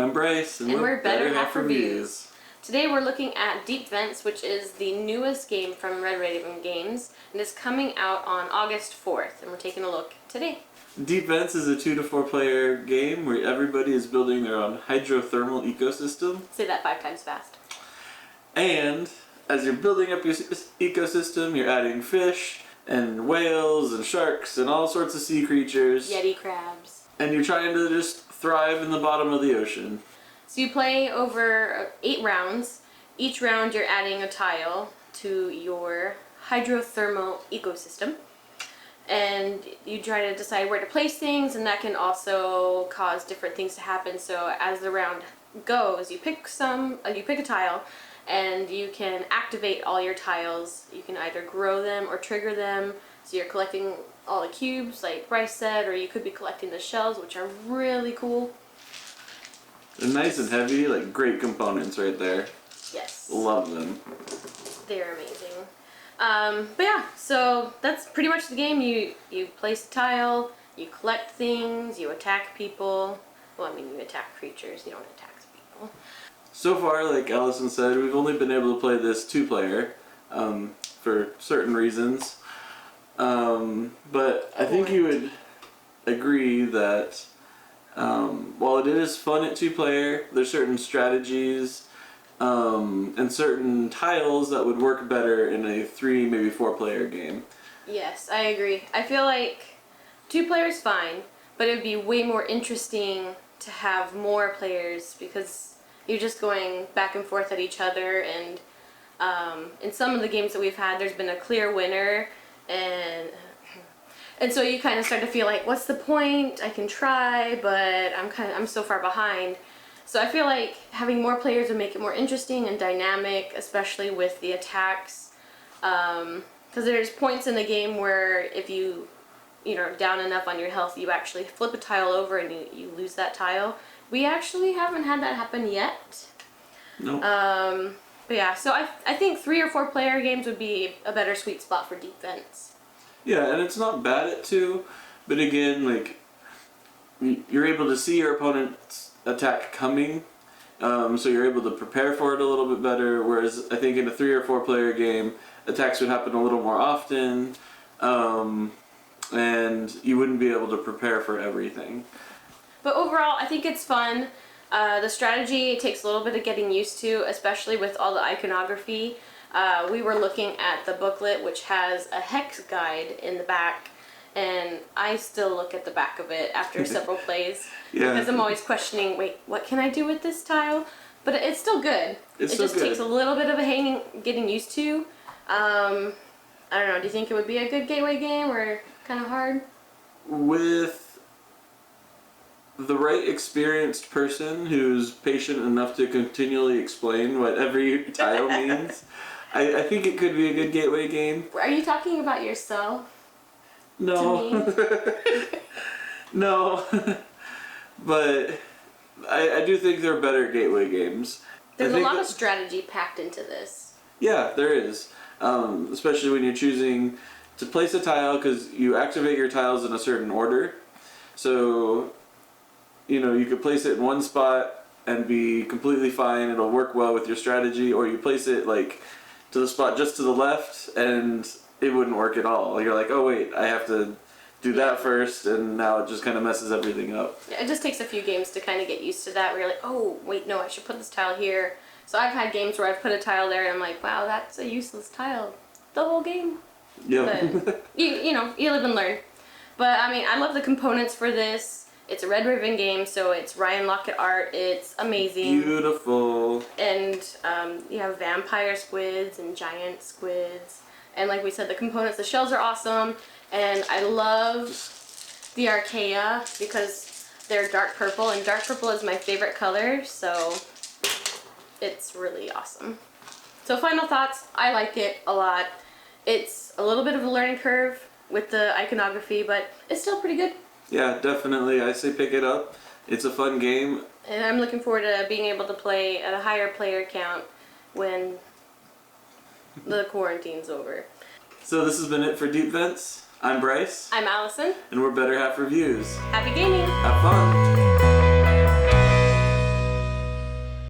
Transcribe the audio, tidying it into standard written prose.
I'm Bryce, and we're Better Half Reviews. Today we're looking at Deep Vents, which is the newest game from Red Raven Games, and it's coming out on August 4th, and we're taking a look today. Deep Vents is a 2 to 4 player game where everybody is building their own hydrothermal ecosystem. Say that 5 times fast. And as you're building up your ecosystem, you're adding fish and whales and sharks and all sorts of sea creatures. Yeti crabs. And you're trying to just thrive in the bottom of the ocean. So you play over 8 rounds. Each round you're adding a tile to your hydrothermal ecosystem. And you try to decide where to place things, and that can also cause different things to happen. So as the round goes, you pick a tile, and you can activate all your tiles. You can either grow them or trigger them. So you're collecting all the cubes, like Bryce said, or you could be collecting the shells, which are really cool. They're nice and heavy, like great components right there. Yes. Love them. They're amazing. But yeah, so that's pretty much the game. You place a tile, you collect things, you attack people. Well, I mean, you attack creatures, you don't attack people. So far, like Allison said, we've only been able to play this 2-player for certain reasons. But I think you would agree that while it is fun at 2-player, there's certain strategies and certain tiles that would work better in a 3, maybe 4-player game. Yes, I agree. I feel like 2 players fine, but it would be way more interesting to have more players because you're just going back and forth at each other, and in some of the games that we've had, there's been a clear winner, and so you kind of start to feel like, what's the point? I can try, but I'm so far behind. So I feel like having more players would make it more interesting and dynamic, especially with the attacks. Because there's points in the game where if you're down enough on your health, you actually flip a tile over and you lose that tile. We actually haven't had that happen yet. No. But yeah, so I think 3 or 4 player games would be a better sweet spot for Deep Vents. Yeah, and it's not bad at 2, but again, like, you're able to see your opponent's attack coming, so you're able to prepare for it a little bit better, whereas I think in a 3 or 4 player game, attacks would happen a little more often, and you wouldn't be able to prepare for everything. But overall, I think it's fun. The strategy takes a little bit of getting used to, especially with all the iconography. We were looking at the booklet, which has a hex guide in the back, and I still look at the back of it after several plays. Yeah. Because I'm always questioning, wait, what can I do with this tile? But it's still good. It just takes a little bit of getting used to. I don't know, do you think it would be a good gateway game or kind of hard? With the right experienced person who's patient enough to continually explain what every tile means, I think it could be a good gateway game. Are you talking about yourself? No. No. But I do think they're better gateway games. There's a lot of strategy packed into this. Yeah, there is. Especially when you're choosing to place a tile, because you activate your tiles in a certain order. So, you could place it in one spot and be completely fine. It'll work well with your strategy. Or you place it like to the spot just to the left and it wouldn't work at all. You're like, oh wait, I have to do that first, and now it just kind of messes everything up. Yeah, it just takes a few games to kind of get used to that, where you're like, oh wait, no, I should put this tile here. So I've had games where I've put a tile there and I'm like, wow, that's a useless tile the whole game. Yeah. But you live and learn. But I mean, I love the components for this. It's a Red Raven game, so it's Ryan Laukat art. It's amazing. Beautiful. And you have vampire squids and giant squids. And like we said, the components, the shells are awesome. And I love the archaea because they're dark purple, and dark purple is my favorite color, so it's really awesome. So final thoughts, I like it a lot. It's a little bit of a learning curve with the iconography, but it's still pretty good. Yeah, definitely. I say pick it up. It's a fun game. And I'm looking forward to being able to play at a higher player count when the quarantine's over. So this has been it for Deep Vents. I'm Bryce. I'm Allison. And we're Better Half Reviews. Happy gaming! Have fun!